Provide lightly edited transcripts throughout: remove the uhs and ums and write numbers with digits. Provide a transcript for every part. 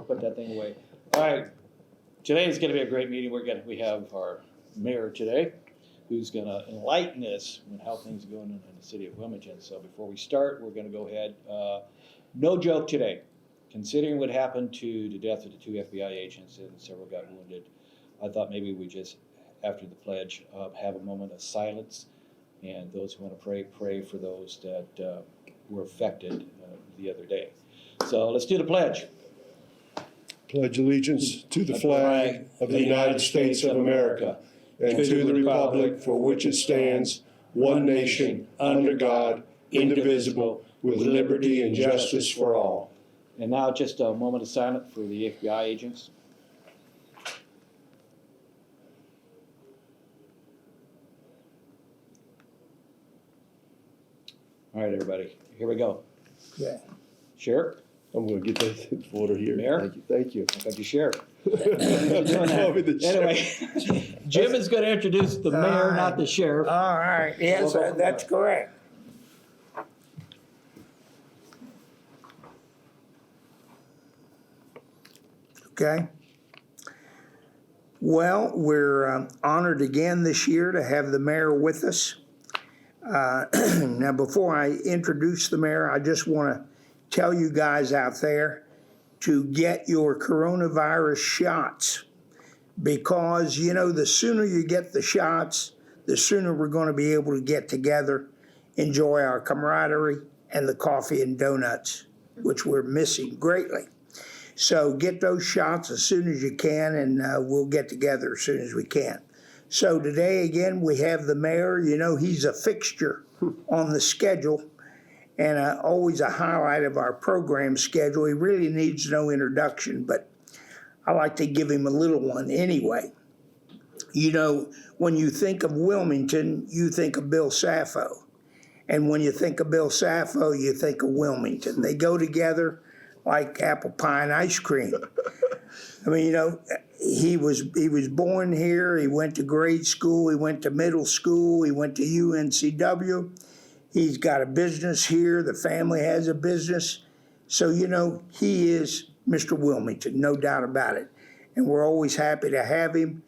put that thing away. All right, today is going to be a great meeting. We have our mayor today, who's going to enlighten us on how things are going in the city of Wilmington. So before we start, we're going to go ahead. No joke today. Considering what happened to the death of the 2 FBI agents and several got wounded, I thought maybe we just, after the pledge, have a moment of silence. And those who want to pray for those that were affected the other day. So let's do the pledge. Pledge allegiance to the flag of the United States of America and to the republic for which it stands, one nation, under God, indivisible, with liberty and justice for all. And now just a moment of silence for the FBI agents. All right, everybody, here we go. Yeah. Sheriff? I'm going to get that order here. Mayor? Thank you. I got you, Sheriff. Anyway, Jim is going to introduce the mayor, not the sheriff. All right, yes, that's correct. Okay. Well, we're honored again this year to have the mayor with us. Now, before I introduce the mayor, I just want to tell you guys out there to get your coronavirus shots, because, you know, the sooner you get the shots, the sooner we're going to be able to get together, enjoy our camaraderie and the coffee and donuts, which we're missing greatly. So get those shots as soon as you can, and we'll get together as soon as we can. So today, again, we have the mayor. You know, he's a fixture on the schedule and always a highlight of our program schedule. He really needs no introduction, but I like to give him a little one anyway. You know, when you think of Wilmington, you think of Bill Saffo. And when you think of Bill Saffo, you think of Wilmington. They go together like apple pie and ice cream. I mean, you know, he was born here. He went to grade school. He went to middle school. He went to UNCW. He's got a business here. The family has a business. So, you know, he is Mr. Wilmington, no doubt about it. And we're always happy to have him.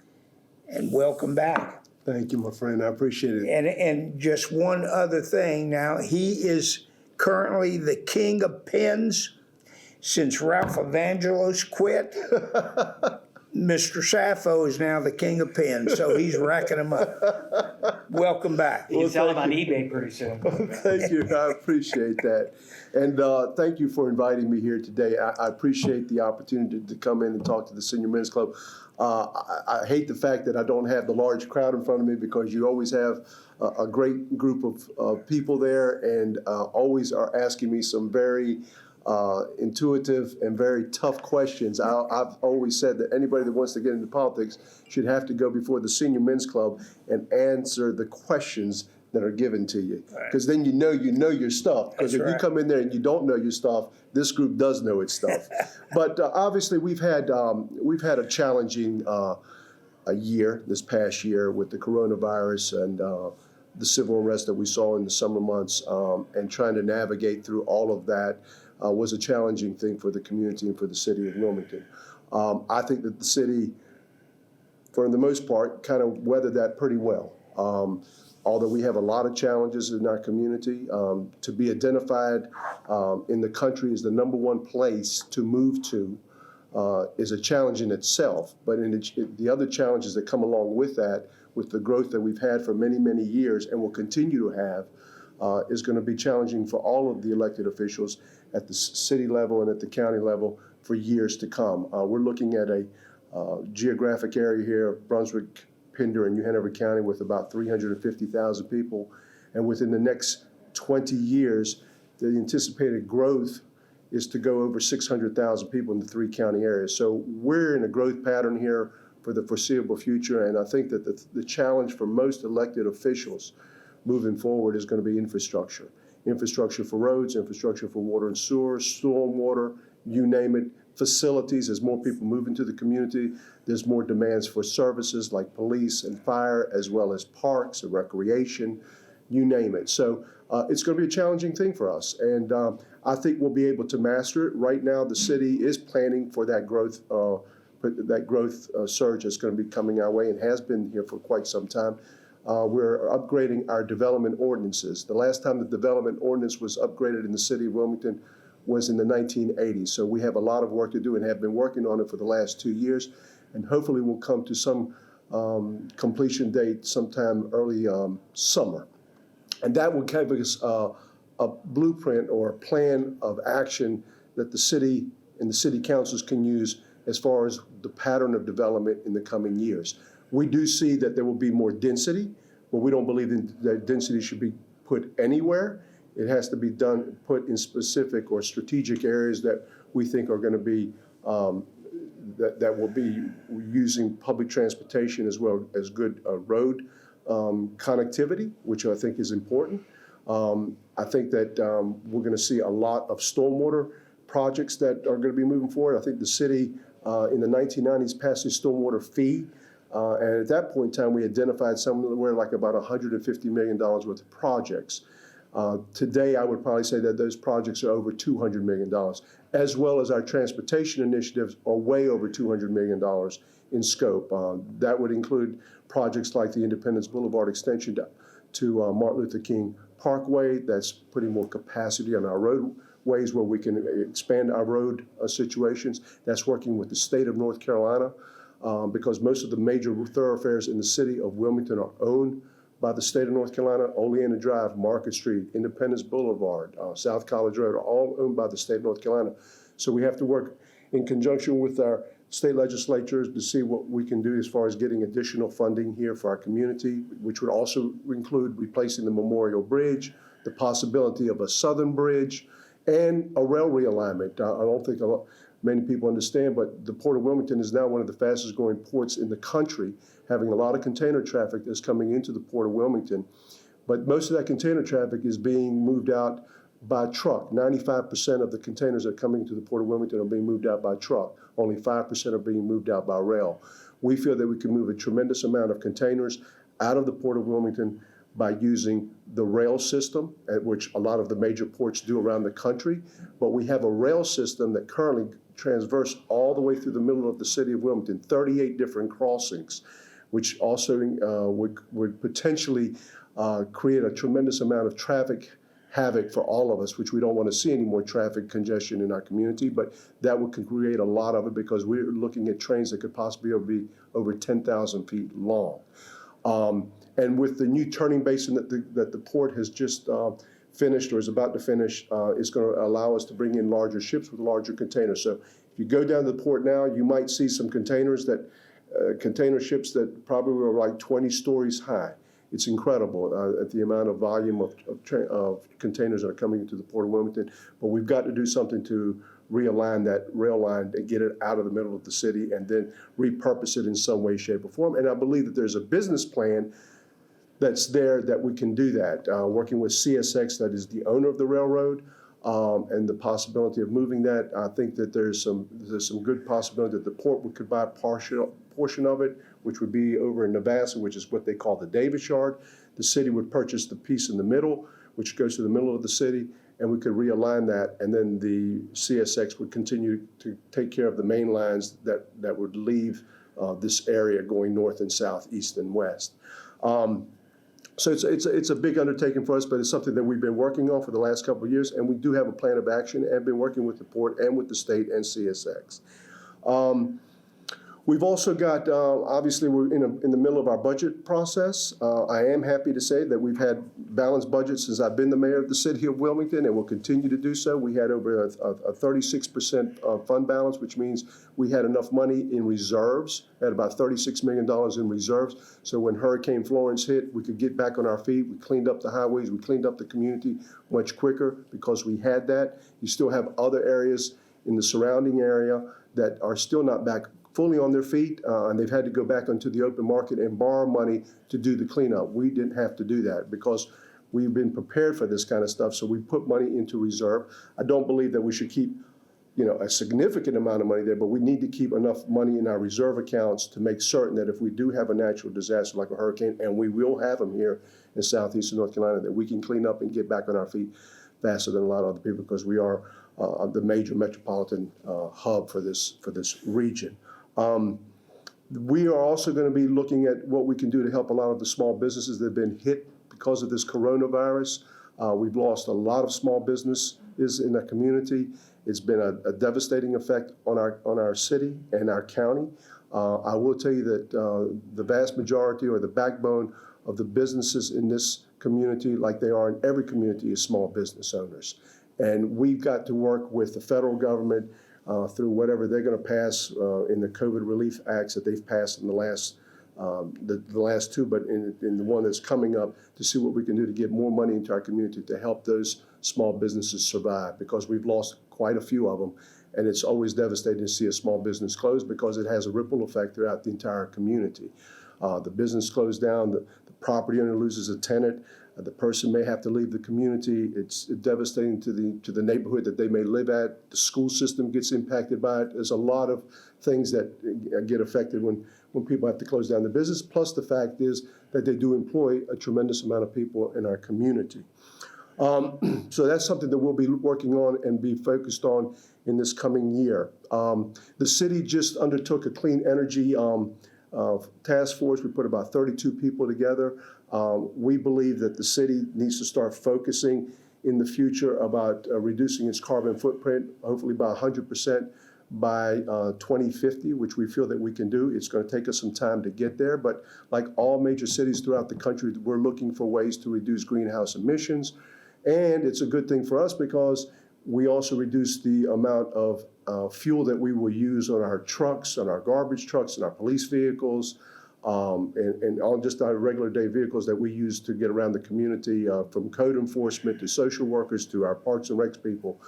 And welcome back. Thank you, my friend. I appreciate it. And just one other thing now, he is currently the king of pens since Ralph Evangelos quit. Mr. Saffo is now the king of pens, so he's racking them up. Welcome back. You can sell them on eBay pretty soon. Thank you. I appreciate that. And thank you for inviting me here today. I appreciate the opportunity to come in and talk to the Senior Men's Club. I hate the fact that I don't have the large crowd in front of me, because you always have a great group of people there, and always are asking me some very intuitive and very tough questions. I've always said that anybody that wants to get into politics should have to go before the Senior Men's Club and answer the questions that are given to you, because then you know your stuff. Because if you come in there and you don't know your stuff, this group does know its stuff. But obviously we've had a challenging a year this past year with the coronavirus and the civil unrest that we saw in the summer months, and trying to navigate through all of that was a challenging thing for the community and for the city of Wilmington. I think that the city, for the most part, kind of weathered that pretty well. Although we have a lot of challenges in our community, to be identified in the country as the #1 place to move to is a challenge in itself. But the other challenges that come along with that, with the growth that we've had for many, many years and will continue to have, is going to be challenging for all of the elected officials at the city level and at the county level for years to come. We're looking at a geographic area here of Brunswick, Pender, and New Hanover County with about 350,000 people. And within the next 20 years, the anticipated growth is to go over 600,000 people in the 3 county areas. So we're in a growth pattern here for the foreseeable future. And I think that the challenge for most elected officials moving forward is going to be infrastructure. Infrastructure for roads, infrastructure for water and sewer, stormwater, you name it. Facilities, as more people move into the community, there's more demands for services like police and fire, as well as parks and recreation, you name it. So it's going to be a challenging thing for us. And I think we'll be able to master it. Right now, the city is planning for that growth surge that's going to be coming our way and has been here for quite some time. We're upgrading our development ordinances. The last time the development ordinance was upgraded in the city of Wilmington was in the 1980s. So we have a lot of work to do and have been working on it for the last 2 years. And hopefully we'll come to some completion date sometime early summer. And that will give us a blueprint or a plan of action that the city and the city councils can use as far as the pattern of development in the coming years. We do see that there will be more density, but we don't believe that density should be put anywhere. It has to be put in specific or strategic areas that we think are going to be, that will be using public transportation as well as good road connectivity, which I think is important. I think that we're going to see a lot of stormwater projects that are going to be moving forward. I think the city in the 1990s passed a stormwater fee. And at that point in time, we identified somewhere like about $150 million worth of projects. Today, I would probably say that those projects are over $200 million, as well as our transportation initiatives are way over $200 million in scope. That would include projects like the Independence Boulevard extension to Martin Luther King Parkway. That's putting more capacity on our roadways where we can expand our road situations. That's working with the state of North Carolina. Because most of the major thoroughfares in the city of Wilmington are owned by the state of North Carolina. Oleana Drive, Market Street, Independence Boulevard, South College Road are all owned by the state of North Carolina. So we have to work in conjunction with our state legislatures to see what we can do as far as getting additional funding here for our community, which would also include replacing the Memorial Bridge, the possibility of a southern bridge, and a rail realignment. I don't think many people understand, but the Port of Wilmington is now one of the fastest growing ports in the country, having a lot of container traffic that's coming into the Port of Wilmington. But most of that container traffic is being moved out by truck. 95% of the containers that are coming to the Port of Wilmington are being moved out by truck. Only 5% are being moved out by rail. We feel that we can move a tremendous amount of containers out of the Port of Wilmington by using the rail system, at which a lot of the major ports do around the country. But we have a rail system that currently transverse all the way through the middle of the city of Wilmington, 38 different crossings, which also would potentially create a tremendous amount of traffic havoc for all of us, which we don't want to see any more traffic congestion in our community, but that would create a lot of it because we're looking at trains that could possibly be over 10,000 feet long. And with the new turning basin that the port has just finished or is about to finish, is going to allow us to bring in larger ships with larger containers. So if you go down to the port now, you might see some container ships that probably were like 20 stories high. It's incredible at the amount of volume of containers that are coming into the Port of Wilmington. But we've got to do something to realign that rail line and get it out of the middle of the city and then repurpose it in some way, shape, or form. And I believe that there's a business plan that's there that we can do that, working with CSX, that is the owner of the railroad, and the possibility of moving that. I think that there's some good possibility that the port could buy a portion of it, which would be over in Nevaska, which is what they call the Davis Yard. The city would purchase the piece in the middle, which goes to the middle of the city, and we could realign that, and then the CSX would continue to take care of the main lines that would leave this area going north and south, east and west. So it's a big undertaking for us, but it's something that we've been working on for the last couple of years, and we do have a plan of action and been working with the port and with the state and CSX. We've also got, obviously, we're in the middle of our budget process. I am happy to say that we've had balanced budgets since I've been the mayor of the city of Wilmington, and will continue to do so. We had over a 36% fund balance, which means we had enough money in reserves, had about $36 million in reserves. So when Hurricane Florence hit, we could get back on our feet. We cleaned up the highways. We cleaned up the community much quicker because we had that. You still have other areas in the surrounding area that are still not back fully on their feet, and they've had to go back onto the open market and borrow money to do the cleanup. We didn't have to do that because we've been prepared for this kind of stuff, so we put money into reserve. I don't believe that we should keep, a significant amount of money there, but we need to keep enough money in our reserve accounts to make certain that if we do have a natural disaster like a hurricane, and we will have them here in southeastern North Carolina, that we can clean up and get back on our feet. faster than a lot of other people because we are the major metropolitan hub for this region. We are also going to be looking at what we can do to help a lot of the small businesses that have been hit because of this coronavirus. We've lost a lot of small businesses in the community. It's been a devastating effect on our city and our county. I will tell you that the vast majority or the backbone of the businesses in this community, like they are in every community, is small business owners. And we've got to work with the federal government through whatever they're going to pass in the COVID relief acts that they've passed in the last two, but in the one that's coming up, to see what we can do to get more money into our community to help those small businesses survive, because we've lost quite a few of them. And it's always devastating to see a small business close because it has a ripple effect throughout the entire community. The business closed down, the property owner loses a tenant, the person may have to leave the community. It's devastating to the neighborhood that they may live at. The school system gets impacted by it. There's a lot of things that get affected when people have to close down the business. Plus the fact is that they do employ a tremendous amount of people in our community. So that's something that we'll be working on and be focused on in this coming year. The city just undertook a clean energy task force. We put about 32 people together. We believe that the city needs to start focusing in the future about reducing its carbon footprint, hopefully by 100% by 2050, which we feel that we can do. It's going to take us some time to get there, but like all major cities throughout the country, we're looking for ways to reduce greenhouse emissions. And it's a good thing for us because we also reduce the amount of fuel that we will use on our trucks, on our garbage trucks, and our police vehicles, and on just our regular day vehicles that we use to get around the community, from code enforcement to social workers to our parks and recs people.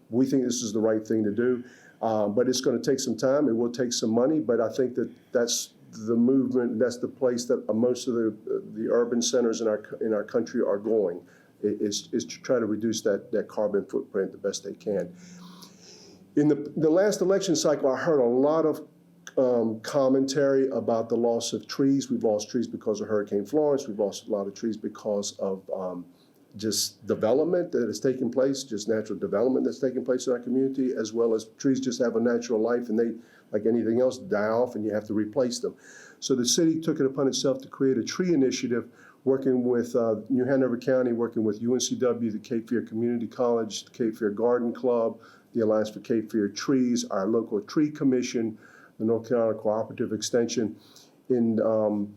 We think this is the right thing to do, but it's going to take some time. It will take some money, but I think that that's the movement. That's the place that most of the urban centers in our country are going. Is to try to reduce that carbon footprint the best they can. In the last election cycle, I heard a lot of commentary about the loss of trees. We've lost trees because of Hurricane Florence. We've lost a lot of trees because of just development that has taken place, just natural development that's taking place in our community, as well as trees just have a natural life and they, like anything else, die off and you have to replace them. So the city took it upon itself to create a tree initiative, working with New Hanover County, working with UNCW, the Cape Fear Community College, the Cape Fear Garden Club, the Alliance for Cape Fear Trees, our local tree commission, the North Carolina Cooperative Extension, in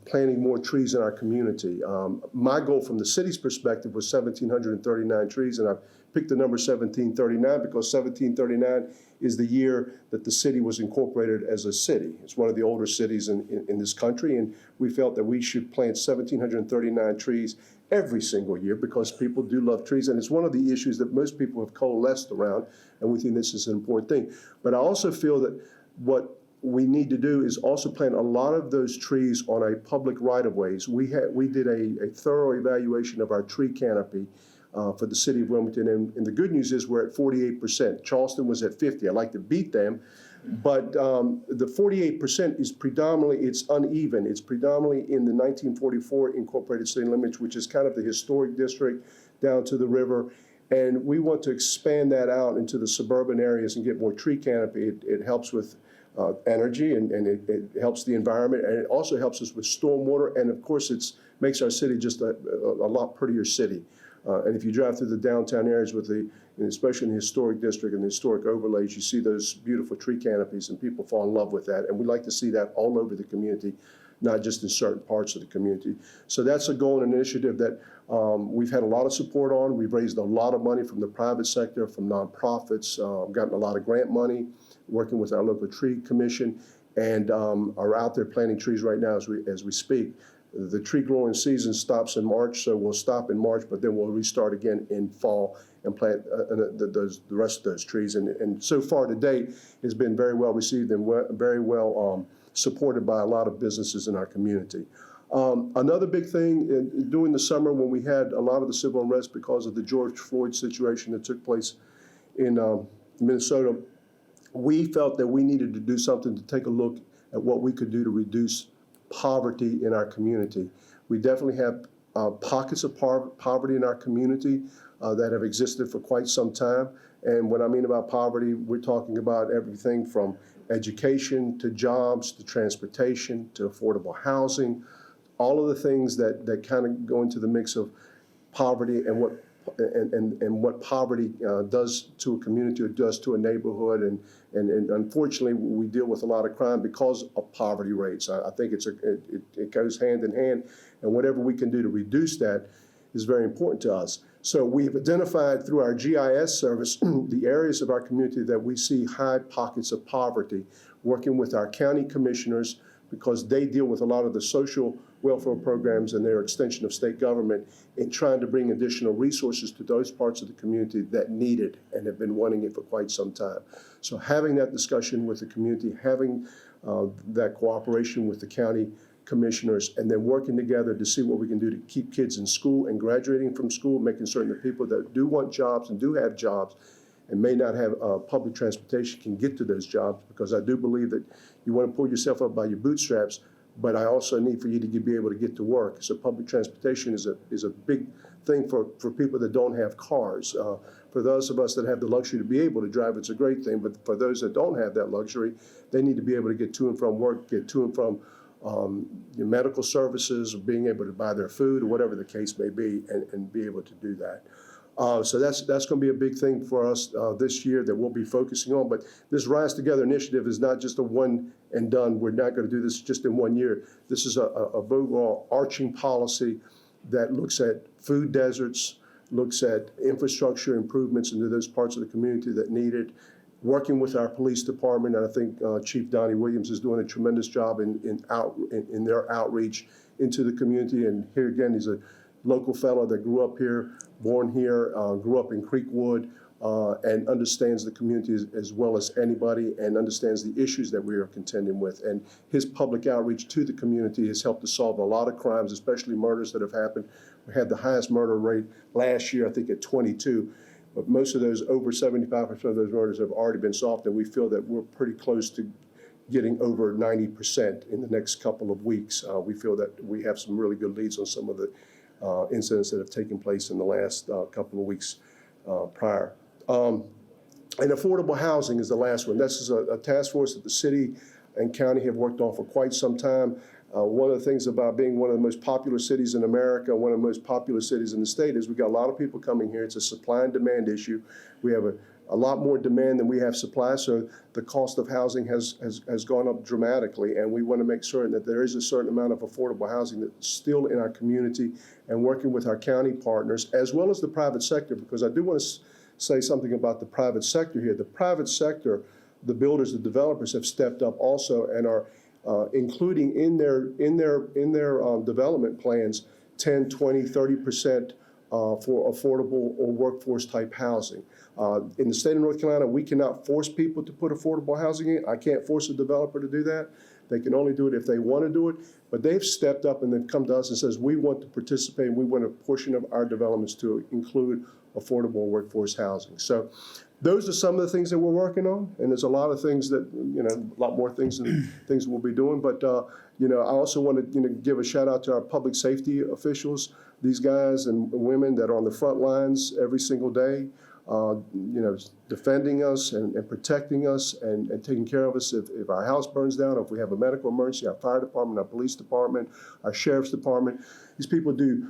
planting more trees in our community. My goal from the city's perspective was 1,739 trees, and I picked the number 1,739 because 1,739 is the year that the city was incorporated as a city. It's one of the older cities in this country, and we felt that we should plant 1,739 trees every single year because people do love trees, and it's one of the issues that most people have coalesced around, and we think this is an important thing. But I also feel that what we need to do is also plant a lot of those trees on a public right-of-ways. We did a thorough evaluation of our tree canopy for the city of Wilmington, and the good news is we're at 48%. Charleston was at 50. I'd like to beat them, but the 48% is predominantly, it's uneven. It's predominantly in the 1944 incorporated city limits, which is kind of the historic district down to the river. And we want to expand that out into the suburban areas and get more tree canopy. It helps with energy and it helps the environment, and it also helps us with stormwater, and of course it makes our city just a lot prettier city. And if you drive through the downtown areas with especially in the historic district and the historic overlays, you see those beautiful tree canopies and people fall in love with that. And we like to see that all over the community, not just in certain parts of the community. So that's a goal and initiative that we've had a lot of support on. We've raised a lot of money from the private sector, from nonprofits, gotten a lot of grant money, working with our local tree commission, and are out there planting trees right now as we speak. The tree growing season stops in March, so we'll stop in March, but then we'll restart again in fall and plant the rest of those trees. And so far to date, it's been very well received and very well supported by a lot of businesses in our community. Another big thing, during the summer when we had a lot of the civil unrest because of the George Floyd situation that took place in Minnesota, we felt that we needed to do something to take a look at what we could do to reduce poverty in our community. We definitely have pockets of poverty in our community. that have existed for quite some time. And what I mean about poverty, we're talking about everything from education to jobs to transportation to affordable housing, all of the things that kind of go into the mix of poverty and what poverty does to a community or does to a neighborhood. And unfortunately, we deal with a lot of crime because of poverty rates. I think it goes hand in hand, and whatever we can do to reduce that is very important to us. So we've identified through our GIS service the areas of our community that we see high pockets of poverty, working with our county commissioners because they deal with a lot of the social welfare programs and their extension of state government in trying to bring additional resources to those parts of the community that need it and have been wanting it for quite some time. So having that discussion with the community, having that cooperation with the county commissioners, and then working together to see what we can do to keep kids in school and graduating from school, making certain that people that do want jobs and do have jobs and may not have public transportation can get to those jobs, because I do believe that you want to pull yourself up by your bootstraps, but I also need for you to be able to get to work. So public transportation is a big thing for people that don't have cars. For those of us that have the luxury to be able to drive, it's a great thing, but for those that don't have that luxury, they need to be able to get to and from work, get to and from your medical services, or being able to buy their food, or whatever the case may be, and be able to do that. So that's going to be a big thing for us this year that we'll be focusing on. But this Rise Together initiative is not just a one and done. We're not going to do this just in 1 year. This is a overall arching policy that looks at food deserts, looks at infrastructure improvements into those parts of the community that need it, working with our police department. And I think Chief Donnie Williams is doing a tremendous job in their outreach into the community. And here again, he's a local fellow that grew up here, born here, grew up in Creekwood, and understands the community as well as anybody, and understands the issues that we are contending with. And his public outreach to the community has helped to solve a lot of crimes, especially murders that have happened. We had the highest murder rate last year, I think, at 22. But most of those, over 75% of those murders have already been solved, and we feel that we're pretty close to getting over 90% in the next couple of weeks. We feel that we have some really good leads on some of the incidents that have taken place in the last couple of weeks prior. And affordable housing is the last one. This is a task force that the city and county have worked on for quite some time. One of the things about being one of the most popular cities in America, one of the most popular cities in the state, is we got a lot of people coming here. It's a supply and demand issue. We have a lot more demand than we have supply, so the cost of housing has gone up dramatically, and we want to make certain that there is a certain amount of affordable housing that's still in our community, and working with our county partners as well as the private sector, because I do want to say something about the private sector here. The private sector, the builders, the developers have stepped up also and are including in their development plans 10, 20, 30% for affordable or workforce type housing. In the state of North Carolina, we cannot force people to put affordable housing in. I can't force a developer to do that. They can only do it if they want to do it. But they've stepped up and they've come to us and says, we want to participate, and we want a portion of our developments to include affordable workforce housing. So those are some of the things that we're working on, and there's a lot of things that, a lot more things and things we'll be doing. But, I also want to, give a shout out to our public safety officials, these guys and women that are on the front lines every single day, defending us and protecting us and taking care of us if our house burns down, or if we have a medical emergency, our fire department, our police department, our sheriff's department. These people do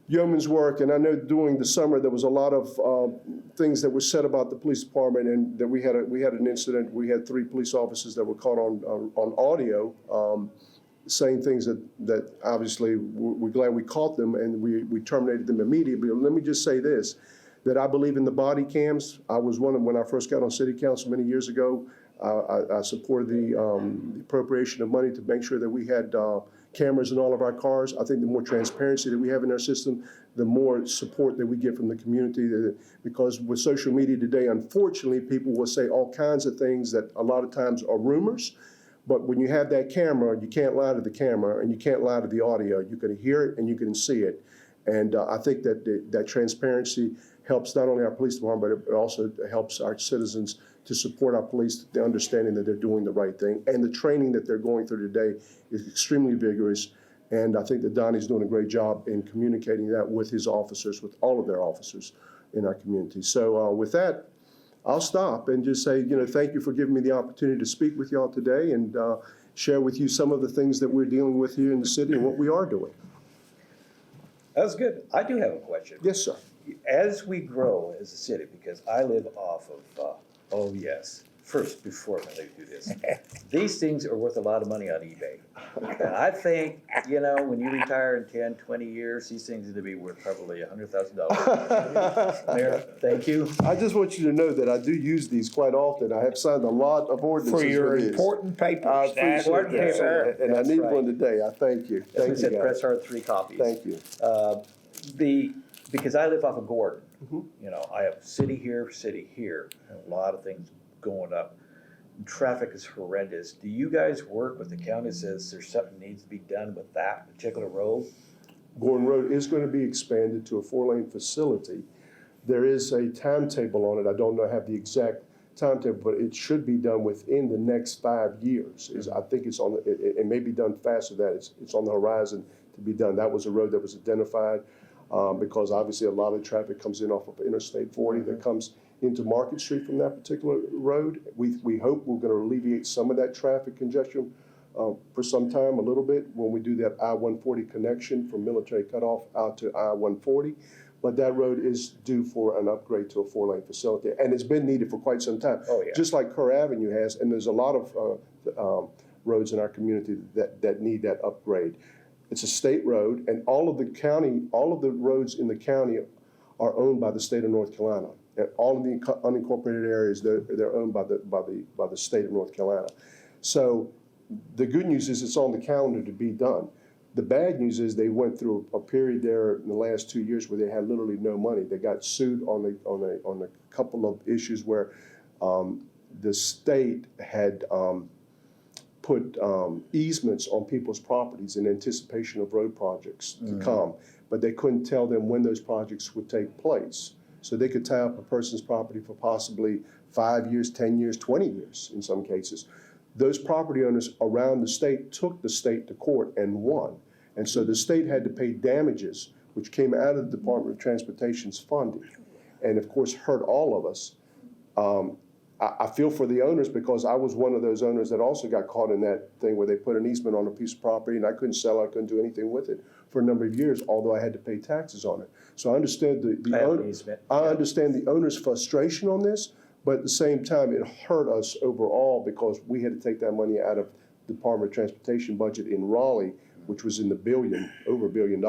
yeoman's work, and I know during the summer there was a lot of things that were said about the police department, and that we had an incident. We had 3 police officers that were caught on audio saying things that obviously we're glad we caught them, and we terminated them immediately. Let me just say this, that I believe in the body cams. I was one of, when I first got on city council many years ago, I supported the appropriation of money to make sure that we had cameras in all of our cars. I think the more transparency that we have in our system, the more support that we get from the community. Because with social media today, unfortunately, people will say all kinds of things that a lot of times are rumors. But when you have that camera, you can't lie to the camera, and you can't lie to the audio. You can hear it and you can see it. And I think that transparency helps not only our police department, but it also helps our citizens to support our police, the understanding that they're doing the right thing. And the training that they're going through today is extremely vigorous. And I think that Donnie's doing a great job in communicating that with his officers, with all of their officers. in our community. So with that, I'll stop and just say, thank you for giving me the opportunity to speak with y'all today and share with you some of the things that we're dealing with here in the city and what we are doing. That's good. I do have a question. Yes, sir. As we grow as a city, because I live off of, first, before I let you do this, these things are worth a lot of money on eBay. And I think, when you retire in 10, 20 years, these things are going to be worth probably $100,000. Mayor, thank you. I just want you to know that I do use these quite often. I have signed a lot of ordinances For your with these. important papers. I appreciate Important that. paper. And I That's need right. one today. I thank you. As we Thank you, said, press guys. hard, 3 copies. Thank you. Because I live off of Gordon, Mm-hmm. I have city here, and a lot of things going up. Traffic is horrendous. Do you guys work with the county that says there's something needs to be done with that particular road? Gordon Road is going to be expanded to a 4-lane facility. There is a timetable on it. I don't know, have the exact timetable, but it should be done within the next 5 years. I think it's on. It may be done faster than that. It's on the horizon to be done. That was a road that was identified because obviously a lot of traffic comes in off of Interstate 40 that comes into Market Street from that particular road. We hope we're going to alleviate some of that traffic congestion for some time, a little bit, when we do that I-140 connection from Military Cutoff out to I-140. But that road is due for an upgrade to a 4-lane facility, and it's been needed for quite some time. Oh, yeah. Just like Kerr Avenue has, and there's a lot of roads in our community that need that upgrade. It's a state road, and all of the roads in the county are owned by the state of North Carolina. And all of the unincorporated areas, they're owned by the state of North Carolina. So the good news is it's on the calendar to be done. The bad news is they went through a period there in the last 2 years where they had literally no money. They got sued on a couple of issues where the state had put easements on people's properties in anticipation of road projects to come, but they couldn't tell them when those projects would take place. So they could tie up a person's property for possibly 5 years, 10 years, 20 years in some cases. Those property owners around the state took the state to court and won. And so the state had to pay damages, which came out of the Department of Transportation's funding, and of course hurt all of us. I feel for the owners because I was one of those owners that also got caught in that thing where they put an easement on a piece of property and I couldn't sell it, I couldn't do anything with it for a number of years, although I had to pay taxes on it. So I understand I understand the owner's frustration on this, but at the same time, it hurt us overall because we had to take that money out of the Department of Transportation budget in Raleigh, which was in the over $1 billion,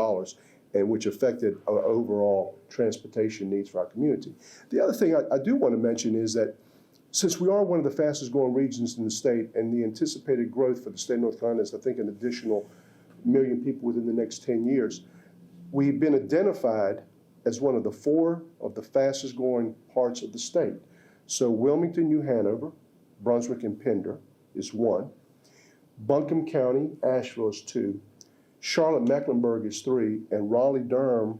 and which affected our overall transportation needs for our community. The other thing I do want to mention is that since we are one of the fastest growing regions in the state, and the anticipated growth for the state of North Carolina is, I think, an additional 1 million people within the next 10 years, we've been identified as one of the 4 of the fastest growing parts of the state. So Wilmington, New Hanover, Brunswick, and Pender is 1. Buncombe County, Asheville is 2. Charlotte, Mecklenburg is 3. And Raleigh, Durham,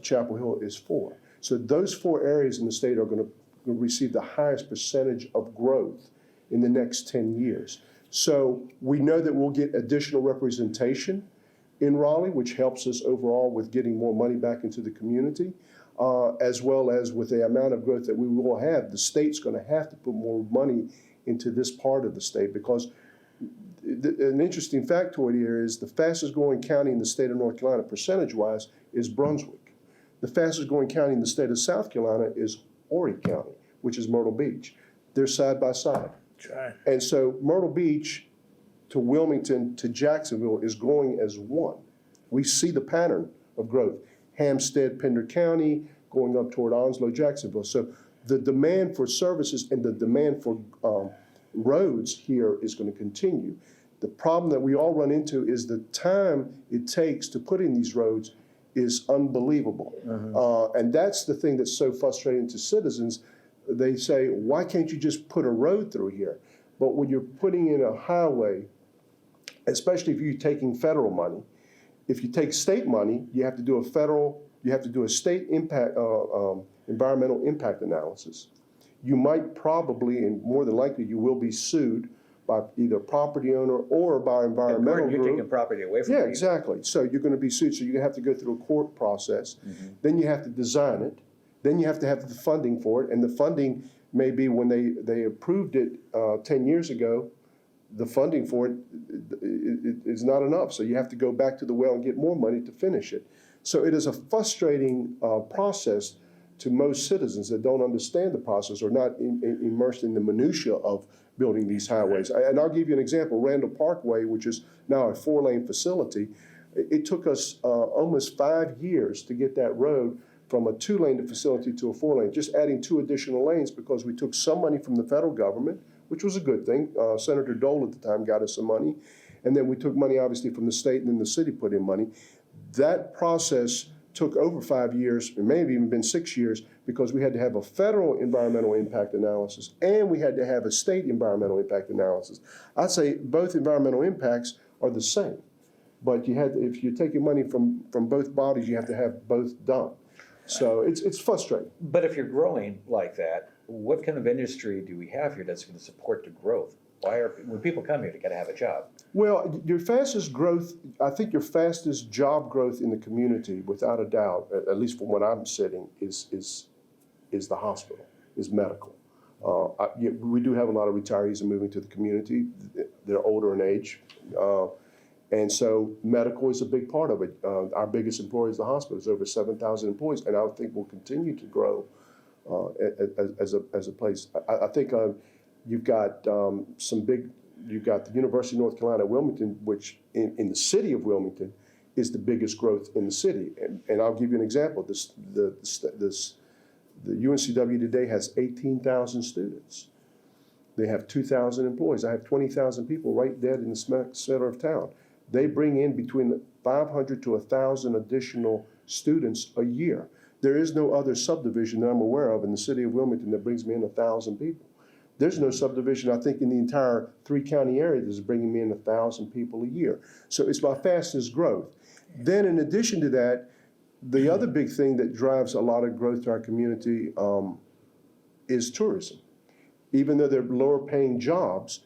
Chapel Hill is 4. So those 4 areas in the state are going to receive the highest percentage of growth in the next 10 years. So we know that we'll get additional representation in Raleigh, which helps us overall with getting more money back into the community, as well as with the amount of growth that we will have. The state's going to have to put more money into this part of the state because an interesting factoid here is the fastest growing county in the state of North Carolina, percentage-wise, is Brunswick. The fastest growing county in the state of South Carolina is Horry County, which is Myrtle Beach. They're side by side. That's right. And so Myrtle Beach to Wilmington to Jacksonville is growing as one. We see the pattern of growth. Hampstead, Pender County, going up toward Onslow, Jacksonville. So the demand for services and the demand for roads here is going to continue. The problem that we all run into is the time it takes to put in these roads is unbelievable. And that's the thing that's so frustrating to citizens. They say, why can't you just put a road through here? But when you're putting in a highway, especially if you're taking federal money, if you take state money, you have to do a state impact, environmental impact analysis. You might probably, and more than likely, you will be sued by either property owner or by environmental Gordon, you're group. taking property away from Yeah, people. exactly. So you're gonna be sued, so you have to go through a court process. Then you have to design it. Then you have to have the funding for it. And the funding may be when they approved it 10 years ago, the funding for it is not enough. So you have to go back to the well and get more money to finish it. So it is a frustrating process to most citizens that don't understand the process or not immersed in the minutia of building these highways. And I'll give you an example. Randall Parkway, which is now a 4-lane facility, it took us almost 5 years to get that road from a 2-lane facility to a 4-lane, just adding 2 additional lanes because we took some money from the federal government, which was a good thing. Senator Dole at the time got us some money. And then we took money, obviously, from the state, and then the city put in money. That process took over 5 years, it may have even been 6 years, because we had to have a federal environmental impact analysis and we had to have a state environmental impact analysis. I'd say both environmental impacts are the same, but if you're taking money from both bodies, you have to have both done. So it's frustrating. But if you're growing like that, what kind of industry do we have here that's going to support the growth? When people come here, they got to have a job. Well, your fastest growth, I think your fastest job growth in the community, without a doubt, at least from what I'm sitting, is the hospital, is medical. We do have a lot of retirees that are moving to the community. They're older in age. And so medical is a big part of it. Our biggest employer is the hospital. It's over 7,000 employees, and I think will continue to grow as a place. I think you've got you've got the University of North Carolina at Wilmington, which in the city of Wilmington is the biggest growth in the city. And I'll give you an example. The UNCW today has 18,000 students. They have 2,000 employees. I have 20,000 people right dead in the center of town. They bring in between 500 to 1,000 additional students a year. There is no other subdivision that I'm aware of in the city of Wilmington that brings me in 1,000 people. There's no subdivision, I think, in the entire 3-county area that's bringing me in 1,000 people a year. So it's my fastest growth. Then in addition to that, the other big thing that drives a lot of growth to our community is tourism. Even though they're lower paying jobs,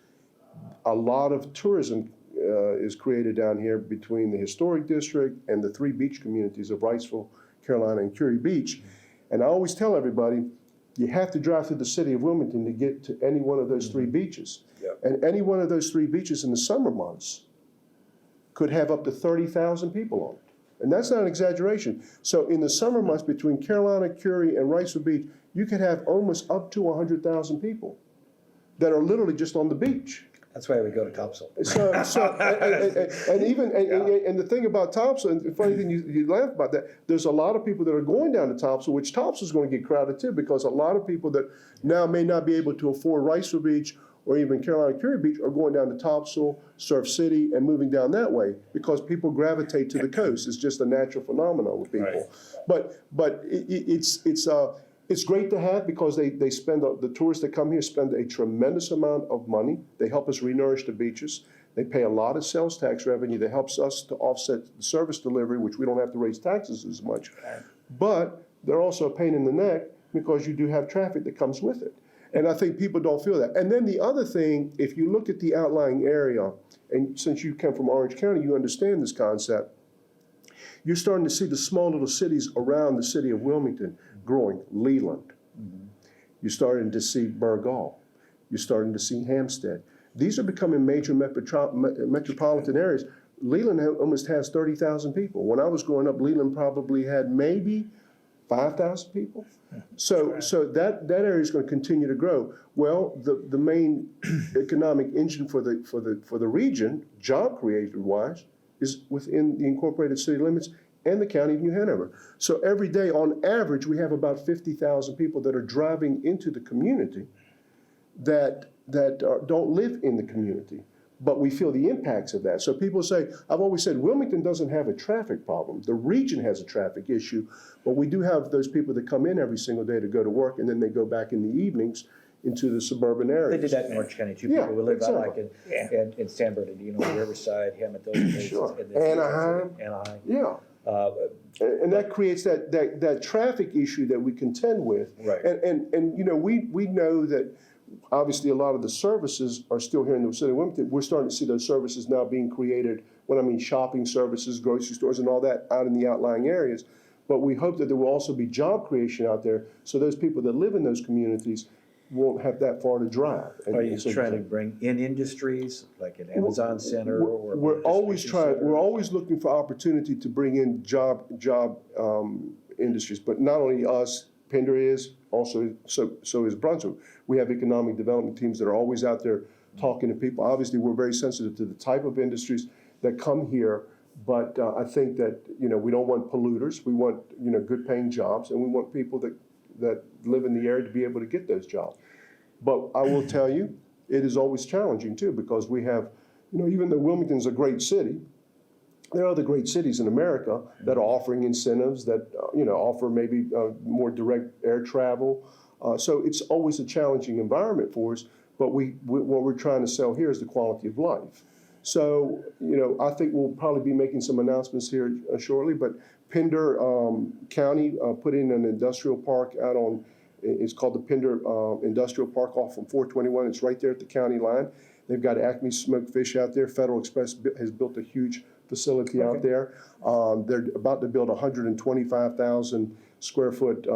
a lot of tourism is created down here between the historic district and the 3 beach communities of Riceville, Carolina, and Curie Beach. And I always tell everybody, you have to drive through the city of Wilmington to get to any one of those 3 beaches. Yep. And any one of those 3 beaches in the summer months could have up to 30,000 people on it. And that's not an exaggeration. So in the summer months between Carolina, Curie, and Riceville Beach, you could have almost up to 100,000 people that are literally just on the beach. That's why we go to Topsail. And the thing about Topsail, and the funny thing, you laugh about that, there's a lot of people that are going down to Topsail, which Topsail is going to get crowded too, because a lot of people that now may not be able to afford Riceville Beach or even Carolina Curie Beach are going down to Topsail, Surf City, and moving down that way because people gravitate to the coast. It's just a natural phenomenon with people. Right. But it's great to have because they spend, the tourists that come here spend a tremendous amount of money. They help us re-nourish the beaches. They pay a lot of sales tax revenue that helps us to offset the service delivery, which we don't have to raise taxes as much. But they're also a pain in the neck because you do have traffic that comes with it. And I think people don't feel that. And then the other thing, if you look at the outlying area, and since you come from Orange County, you understand this concept, you're starting to see the small little cities around the city of Wilmington growing. Leland. Mm-hmm. You're starting to see Burgall. You're starting to see Hampstead. These are becoming major metropolitan areas. Leland almost has 30,000 people. When I was growing up, Leland probably had maybe 5,000 people. So that area is going to continue to grow. Well, the main economic engine for the region, job creation wise, is within the incorporated city limits and the county of New Hanover. So every day, on average, we have about 50,000 people that are driving into the community that don't live in the community, but we feel the impacts of that. So people say, I've always said, Wilmington doesn't have a traffic problem. The region has a traffic issue, but we do have those people that come in every single day to go to work, and then they go back in the evenings into the suburban areas. They did that in Orange County too. Yeah, People who live exactly. out like in San Bernardino, Riverside, Hammond, those places. Sure. Anaheim. Yeah. And that creates that traffic issue that we contend with. Right. And you know, we know that obviously, a lot of the services are still here in the city of Wilmington. We're starting to see those services now being created, when I mean shopping services, grocery stores and all that out in the outlying areas. But we hope that there will also be job creation out there, so those people that live in those communities won't have that far to drive. Are you trying to bring in industries like an Amazon Center or? We're always distribution trying, we're centers? always looking for opportunity to bring in job industries, but not only us, Pender is, also, so is Brunswick. We have economic development teams that are always out there talking to people. Obviously, we're very sensitive to the type of industries that come here, but I think that, we don't want polluters. We want, good paying jobs, and we want people that live in the area to be able to get those jobs. But I will tell you, it is always challenging too, because we have, even though Wilmington's a great city, there are other great cities in America that are offering incentives that, offer maybe more direct air travel. So it's always a challenging environment for us, but what we're trying to sell here is the quality of life. So, I think we'll probably be making some announcements here shortly, but Pender County put in an industrial park out on, it's called the Pender Industrial Park off from 421. It's right there at the county line. They've got Acme Smoked Fish out there. Federal Express has built a huge facility out there. They're about to build a 125,000 square foot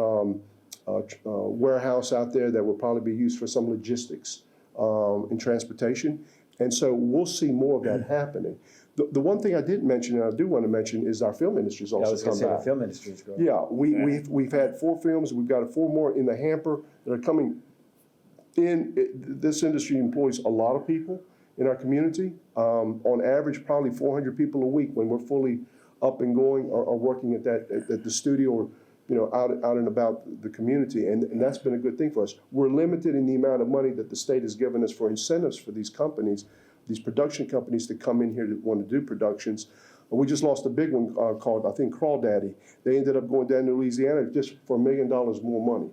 warehouse out there that will probably be used for some logistics and transportation. And so we'll see more of that happening. The one thing I didn't mention, and I do want to mention, is our film industry's I was also gonna come say the back. film industry's growing. Yeah, we've had 4 films. We've got 4 more in the hamper that are coming in. This industry employs a lot of people in our community. On average, probably 400 people a week when we're fully up and going are working at the studio or out and about the community, and that's been a good thing for us. We're limited in the amount of money that the state has given us for incentives for these companies, these production companies that come in here that want to do productions. We just lost a big one called, I think, Crawdaddy. They ended up going down to Louisiana just for $1 million more money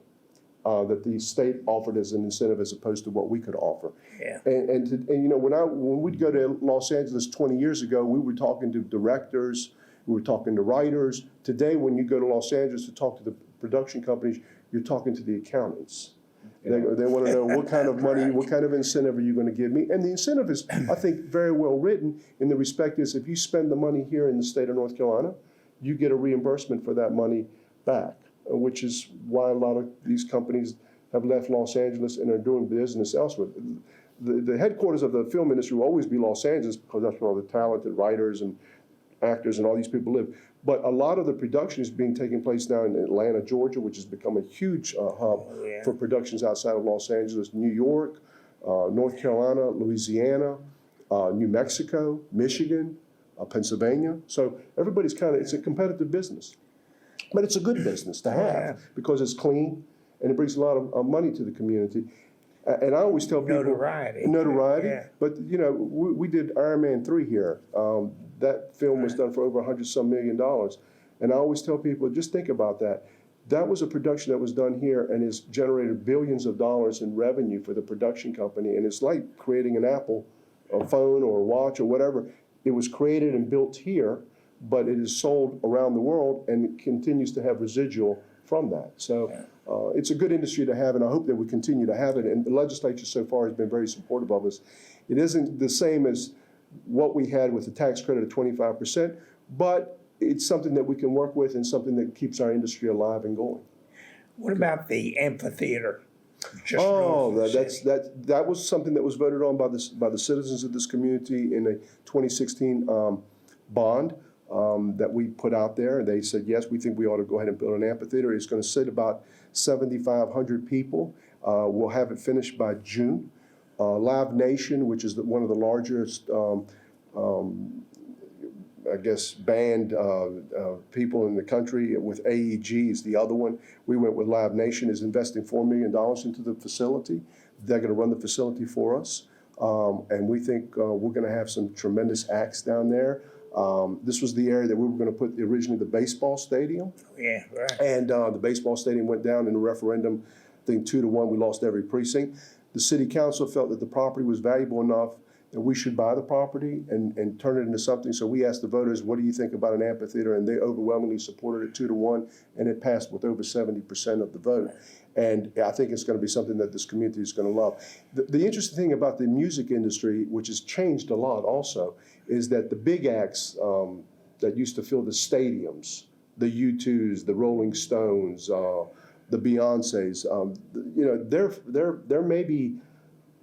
that the state offered as an incentive as opposed to what we could offer. Yeah. And when we'd go to Los Angeles 20 years ago, we were talking to directors, we were talking to writers. Today, when you go to Los Angeles to talk to the production companies, you're talking to the accountants. They want to know what kind of money, what kind of incentive are you going to give me? And the incentive is, I think, very well written in the respect is if you spend the money here in the state of North Carolina, you get a reimbursement for that money back, which is why a lot of these companies have left Los Angeles and are doing business elsewhere. The headquarters of the film industry will always be Los Angeles because that's where all the talented writers and actors and all these people live. But a lot of the production is being taking place now in Atlanta, Georgia, which has become a huge hub for productions outside of Los Angeles, New York, North Carolina, Louisiana, New Mexico, Michigan, Pennsylvania. So everybody's it's a competitive business. But it's a good business to have because it's clean and it brings a lot of money to the community. And I always tell people notoriety. Yeah. But we did Iron Man 3 here. That film was done for over $100-some million. And I always tell people, just think about that. That was a production that was done here and has generated billions of dollars in revenue for the production company. And it's like creating an Apple, a phone or a watch or whatever. It was created and built here, but it is sold around the world and it continues to have residual from that. So it's a good industry to have, and I hope that we continue to have it. And the legislature so far has been very supportive of us. It isn't the same as what we had with the tax credit of 25%, but it's something that we can work with and something that keeps our industry alive and going. What about the amphitheater? That was something that was voted on by the citizens of this community in a 2016 bond that we put out there. And they said, yes, we think we ought to go ahead and build an amphitheater. It's going to sit about 7,500 people. We'll have it finished by June. Live Nation, which is one of the largest, band people in the country, with AEG is the other one. We went with Live Nation, is investing $4 million into the facility. They're going to run the facility for us. And we think we're going to have some tremendous acts down there. This was the area that we were going to put originally the baseball stadium. Yeah, right. And the baseball stadium went down in the referendum, I think 2-1, we lost every precinct. The city council felt that the property was valuable enough that we should buy the property and turn it into something. So we asked the voters, what do you think about an amphitheater? And they overwhelmingly supported it 2-1, and it passed with over 70% of the vote. And I think it's going to be something that this community is going to love. The interesting thing about the music industry, which has changed a lot also, is that the big acts that used to fill the stadiums, the U2s, the Rolling Stones, the Beyoncés, you know, there may be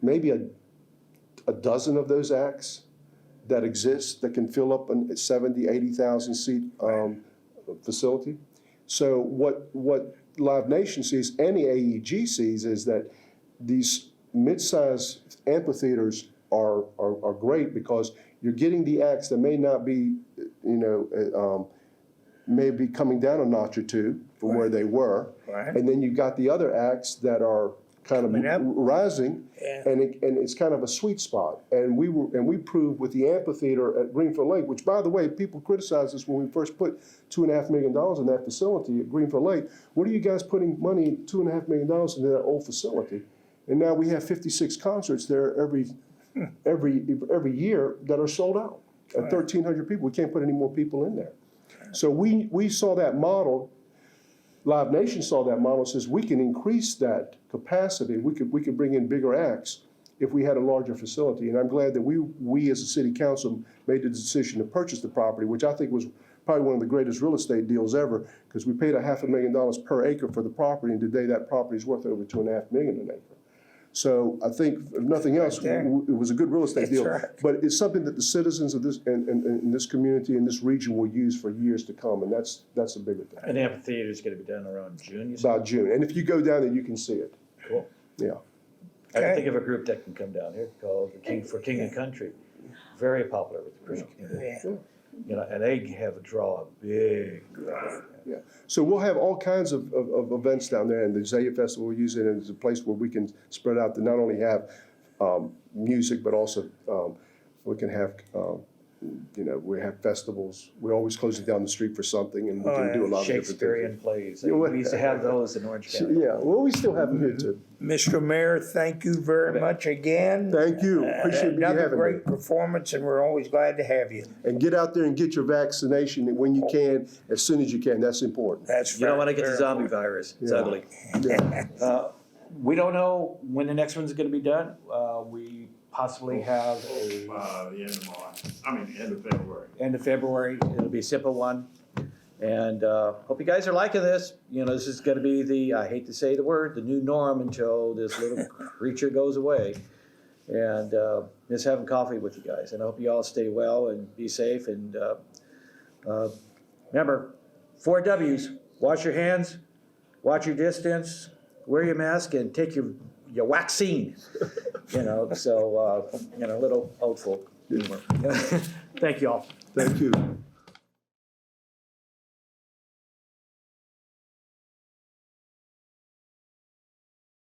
maybe a dozen of those acts that exist that can fill up a 70, 80,000 seat facility. So what Live Nation sees and the AEG sees is that these mid-sized amphitheaters are great because you're getting the acts that may not be, you know, may be coming down a notch or two from where they were. Right. And then you've got the other acts that are kind Coming up. of rising, Yeah. and it's kind of a sweet spot. And we proved with the amphitheater at Greenfield Lake, which, by the way, people criticized us when we first put $2.5 million in that facility at Greenfield Lake. What are you guys putting money, $2.5 million into that old facility? And now we have 56 concerts there every year that are sold out at 1,300 people. We can't put any more people in there. So we saw that model. Live Nation saw that model, says we can increase that capacity. We could bring in bigger acts if we had a larger facility. And I'm glad that we as a city council made the decision to purchase the property, which I think was probably one of the greatest real estate deals ever, because we paid $500,000 per acre for the property, and today that property is worth over $2.5 million an acre. So I think, if nothing else, there. it was a good real estate That's deal. right. But it's something that the citizens of this, and this community and this region will use for years to come, and that's a bigger thing. An amphitheater is gonna be done around June, you said? About June. And if you go down there, you can see it. Cool. Yeah. I can Okay. think of a group that can come down here called the King and Country. Very popular with the Christian community. Yeah. You know, and they have a big crowd. Yeah. So we'll have all kinds of events down there, and the Zaya Festival, we'll use it as a place where we can spread out to not only have music, but also we can have, you know, we have festivals. We're always closing down the street for something, and we can do a lot of different Shakespearean things. plays. You know what? We used to have those in Orange County. Yeah, well, we still have them here too. Mr. Mayor, thank you very much again. Thank you. Appreciate you Another having me. great performance, and we're always glad to have you. And get out there and get your vaccination when you can, as soon as you can. That's important. That's You don't wanna very, get the very zombie virus. It's Yeah. ugly. Yeah. We don't know when the next one's gonna be done. We possibly have a The end of March, end of February. end of February. It'll be a simple one. And hope you guys are liking this. You know, this is gonna be the, I hate to say the word, the new norm until this little creature goes away. And just having coffee with you guys. And I hope you all stay well and be safe. And remember, 4 W's, wash your hands, watch your distance, wear your mask, and take your vaccine. You know, so, you know, a little old folk humor. Thank you all. Thank you.